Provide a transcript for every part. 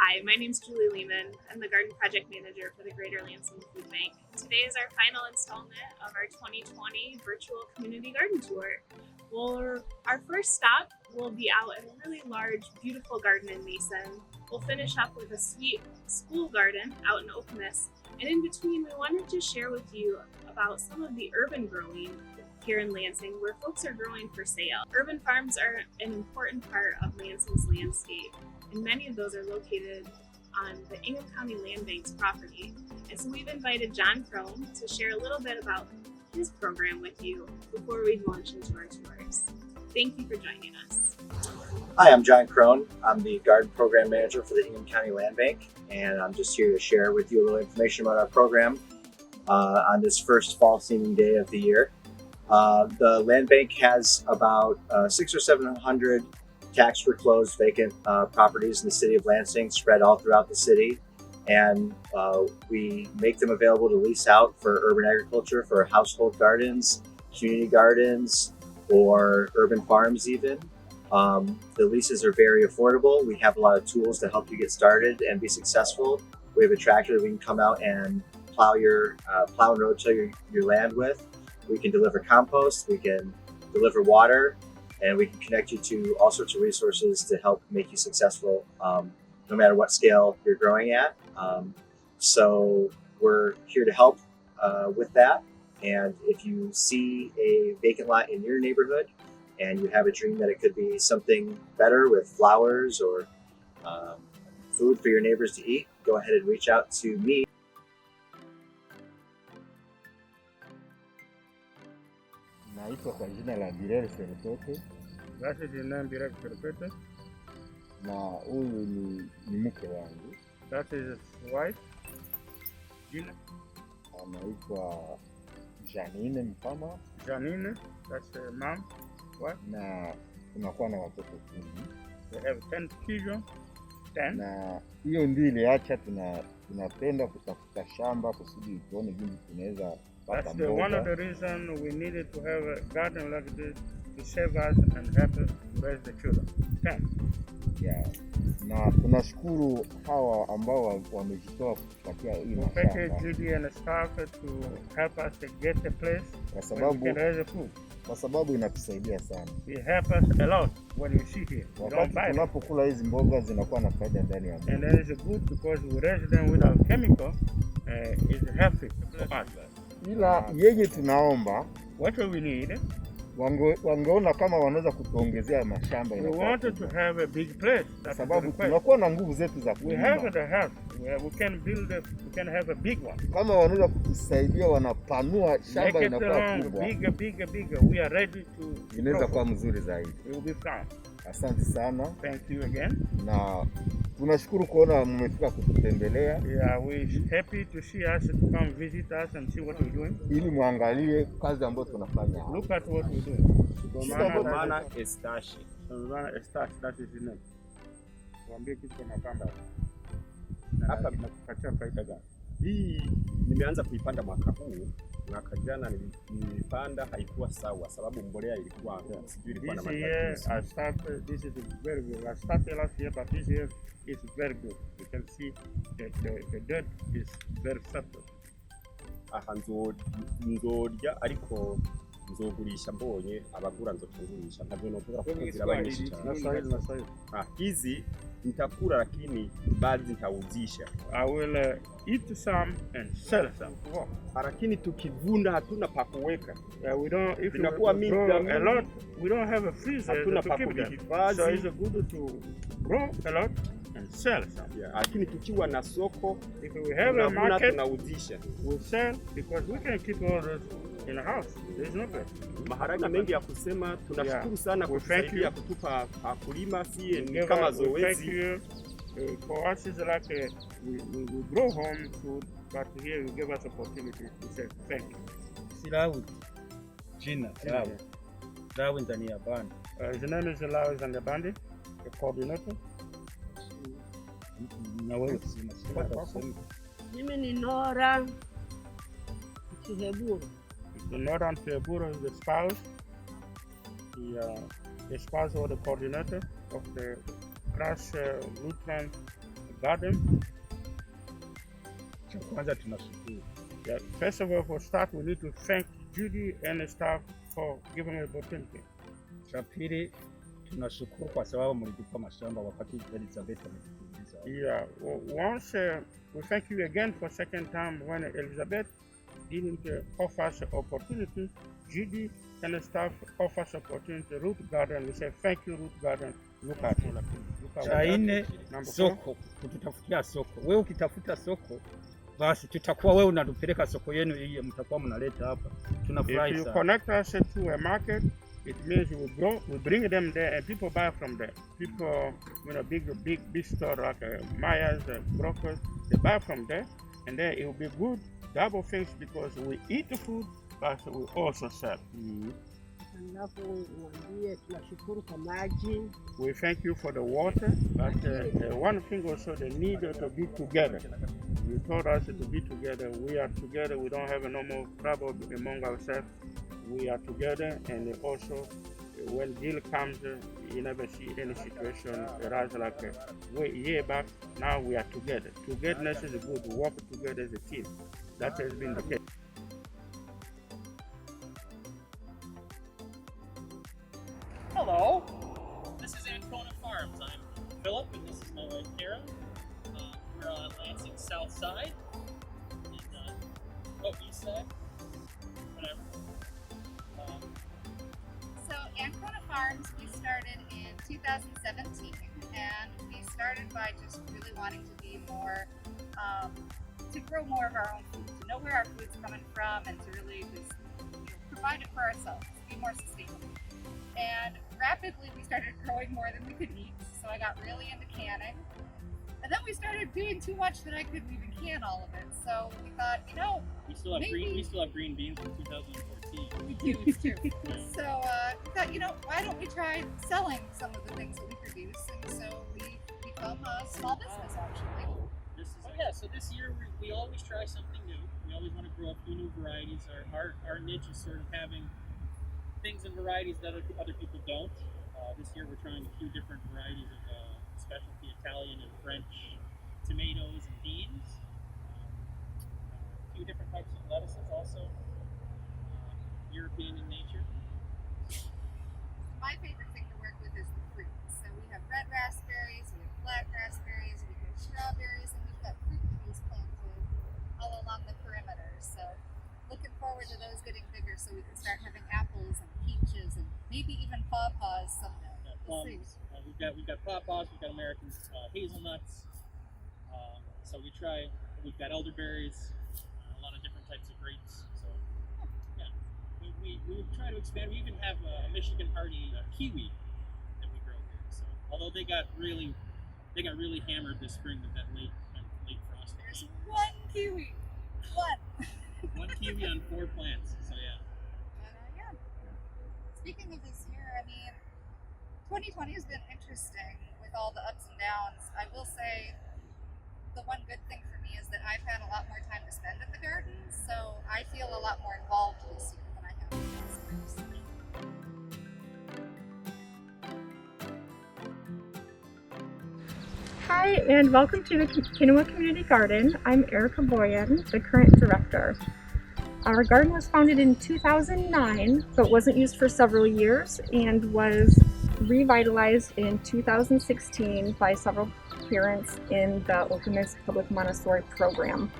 Hi, my name is Julie Lehman. I'm the Garden Project Manager for the Greater Lansing Food Bank. Today is our final installment of our 2020 virtual community garden tour. Our first stop will be out in a really large, beautiful garden in Mason. We'll finish up with a sweet school garden out in Okemos. And in between, we wanted to share with you about some of the urban growing here in Lansing where folks are growing for sale. Urban farms are an important part of Lansing's landscape, and many of those are located on the Ingham County Land Bank's property. And so we've invited John Crone to share a little bit about his program with you before we launch into our tours. Thank you for joining us. Hi, I'm John Crone. I'm the Garden Program Manager for the Ingham County Land Bank, and I'm just here to share with you a little information about our program on this first fall seeding day of the year. The Land Bank has about 600 or 700 tax foreclosed vacant properties in the city of Lansing spread all throughout the city, and we make them available to lease out for urban agriculture, for household gardens, community gardens, or urban farms even. The leases are very affordable. We have a lot of tools to help you get started and be successful. We have a tractor that we can come out and plow and rotate your land with. We can deliver compost, we can deliver water, and we can connect you to all sorts of resources to help make you successful no matter what scale you're growing at. So we're here to help with that. And if you see a vacant lot in your neighborhood and you have a dream that it could be something better with flowers or food for your neighbors to eat, go ahead and reach out to me. Naitwa kwa jina la Birel Serpete. That is the name Birel Serpete. Na huyu ni mke wangu. That is his wife. Jina anaitwa Janine Mpama. Janine, that's her mom. What? Na tunakuwa na watoto 10. They have 10 children. 10. Na hiyo ndio iliacha tunapenda kutafuta shamba kusudi tuone jinsi tunaweza. That's one of the reasons we needed to have a garden like this to save us and help us raise the children. 10. Yeah. Na tunashukuru hawa ambao wamejitoa kutupatia hii mashamba. Thank Judy and staff to help us to get the place kwa sababu we can raise the food. Kwa sababu inatusaidia sana. It help us a lot when you see here. Wakati tunapokula hizi mboga zinakuwa na faida ndani ya mwili. And that is good because we raise them without chemical. It's healthy for us. Ila yeye tunaomba what we need wangeona kama wanaweza kutuongezea mashamba. We wanted to have a big place. Sababu tunakuwa na nguvu zetu za kulima. We have the help. We can have a big one. Kama wanaweza kutusaidia wanapanua shamba inakuwa kubwa. Bigger. We are ready to. Inaweza kuwa mzuri zaidi. It will be fun. Asante sana. Thank you again. Na tunashukuru kuona mmefika kututembelea. Yeah, we happy to see us, to come visit us and see what we're doing. Ili muangalie kazi ambayo tunafanya. Look at what we're doing. Romana Estashi. Romana Estashi, that is the name. Tuambie kitu tunapanda. Hapa tunakupatia faida gani? Hii nimeanza kuipanda mwaka huu. Mwaka jana nilipanda haikuwa sawa sababu mbolea ilikuwa sijui ilikuwa na matatizo. This is very good. I started last year, but this year is very good. You can see the dirt is very subtle. Aha nzorya ariko nzogurisha mbonye abagura nzotungurisha ntabyo novuga ko zirabanyinshi cyane. Hizi nitakula lakini baadhi nitauzisha. I will eat some and sell some. Lakini tukivuna hatuna pa kuweka. We don't, if inakuwa mingi a lot, we don't have a freezer to keep them. So it's good to grow a lot and sell some. Yeah. Lakini tukiwa na soko, if we have a market, tunauzisha. We sell because we can keep all those in the house. There is no place. Maharagi mengi ya kusema, tunashukuru sana kwa kusaidia kutupa kulima si kama zoezi. For us it's like we grow home food, but here you give us opportunity to say thank you. Silawi. Jina Silawi. Silawi ndani ya bandi. His name is Silawi Ndani, the coordinator. Na wewe mimi ni Nora Chiheburu. Nora Chiheburu is the spouse. The spouse or the coordinator of the Crash Lutheran garden. Cha kwanza tunashukuru. Yeah, first of all, for start, we need to thank Judy and the staff for giving me the opportunity. Cha pili tunashukuru kwa sababu mlitupa mashamba wakati Elizabeth ametuuliza. Yeah, once we thank you again for second time when Elizabeth didn't offer us the opportunity, Judy and the staff offer us opportunity. Root Garden, we say thank you, Root Garden. Look at it. Cha nne soko, kututafutia soko. Wewe ukitafuta soko basi tutakuwa wewe unatupeleka soko yenu hii mtakuwa mnaleta hapa. Tunafurahi sana. If you connect us to a market, it means we bring them there and people buy from there. People, big store like Myers, Brokers, they buy from there, and then it will be good double things because we eat the food, but we also sell. Alafu mwambie tunashukuru kwa maji. We thank you for the water, but one thing also, the need to be together. You told us to be together. We are together. We don't have no more trouble among ourselves. We are together, and also when Jill comes, you never see any situation arise like way year back. Now we are together. Togetherness is good. We work together as a team. That has been the case. Hello, this is Ancona Farms. I'm Philip, and this is my wife Kara. We're on Lansing South Side, and east side, whatever. So Ancona Farms, we started in 2017, and we started by just really wanting to be more, to grow more of our own food, to know where our food's coming from, and to really just provide it for ourselves, be more sustainable. And rapidly we started growing more than we could eat, so I got really into canning. And then we started doing too much that I couldn't even can all of it. So we thought, we still have maybe we still have green beans from 2014. we do, it's true. So we thought, why don't we try selling some of the things that we produce? And so we become a small business actually. So this year we always try something new. We always want to grow a few new varieties. Our niche is sort of having things and varieties that other people don't. This year we're trying a few different varieties of specialty Italian and French tomatoes and beans. A few different types of lettuces also, European in nature. My favorite thing to work with is the fruit. So we have red raspberries, we have black raspberries, we have strawberries, and we've got fruit trees planted all along the perimeter. So looking forward to those getting bigger so we can start having apples and peaches and maybe even pawpaws someday. We'll see. We've got pawpaws, we've got American hazelnuts. So we've got elderberries, a lot of different types of grapes. So yeah, we try to expand. We even have a Michigan hardy kiwi that we grow here. So although they got really hammered this spring with that late frost. There's one kiwi. One kiwi on 4 plants, so yeah. Yeah. Speaking of this year, 2020 has been interesting with all the ups and downs. I will say the one good thing for me is that I've had a lot more time to spend at the garden, so I feel a lot more involved this year than I have in past years. Hi, and welcome to the Kinawa Community Garden. I'm Erica Boyan, the current director. Our garden was founded in 2009, but wasn't used for several years and was revitalized in 2016 by several parents in the Okemos Public Montessori program.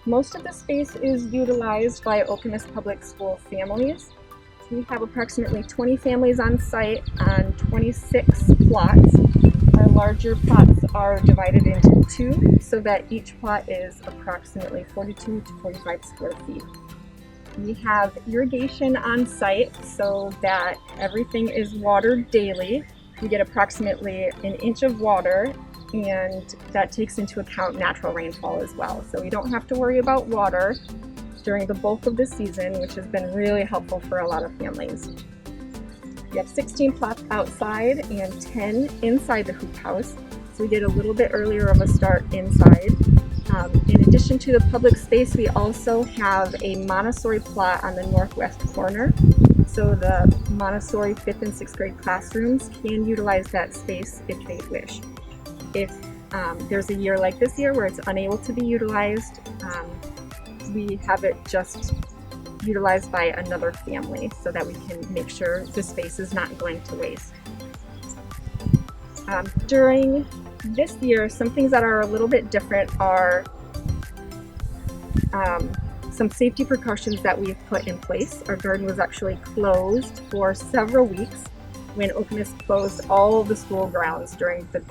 Most of the space is utilized by Okemos Public School families. We have approximately 20 families on site on 26 plots. Our larger plots are divided into 2 so that each plot is approximately 42 to 45 square feet. We have irrigation on site so that everything is watered daily. We get approximately an inch of water, and that takes into account natural rainfall as well. So we don't have to worry about water during the bulk of the season, which has been really helpful for a lot of families. We have 16 plots outside and 10 inside the hoop house, so we did a little bit earlier of a start inside. In addition to the public space, we also have a Montessori plot on the northwest corner, so the Montessori 5th and 6th grade classrooms can utilize that space if they wish. If there's a year like this year where it's unable to be utilized, we have it just utilized by another family so that we can make sure the space is not going to waste. During this year, some things that are a little bit different are some safety precautions that we've put in place. Our garden was actually closed for several weeks when Okemos closed all of the school grounds during the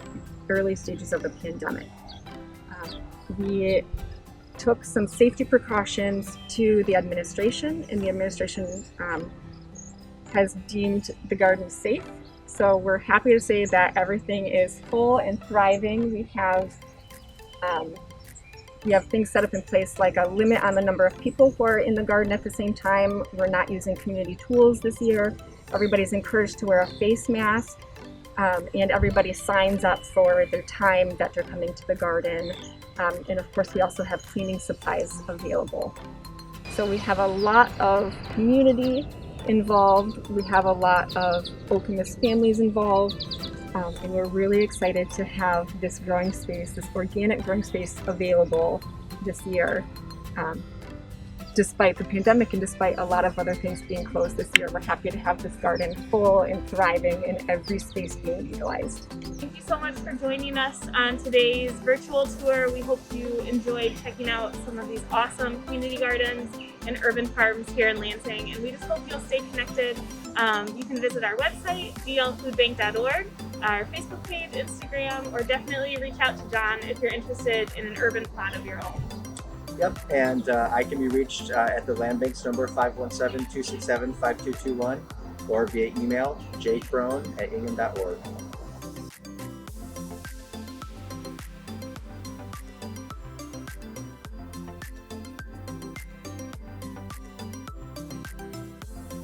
early stages of the pandemic. We took some safety precautions to the administration, and the administration has deemed the garden safe. So we're happy to say that everything is full and thriving. We have things set up in place like a limit on the number of people who are in the garden at the same time. We're not using community tools this year. Everybody's encouraged to wear a face mask, and everybody signs up for their time that they're coming to the garden. And of course, we also have cleaning supplies available. So we have a lot of community involved. We have a lot of Okemos families involved. And we're really excited to have this growing space, this organic growing space available this year. Despite the pandemic and despite a lot of other things being closed this year, we're happy to have this garden full and thriving and every space being utilized. Thank you so much for joining us on today's virtual tour. We hope you enjoyed checking out some of these awesome community gardens and urban farms here in Lansing, and we just hope you'll stay connected. You can visit our website, glfoodbank.org, our Facebook page, Instagram, or definitely reach out to John if you're interested in an urban plot of your own. Yep, and I can be reached at the Land Bank's number 517-267-5221 or via email jcrone@ingham.org.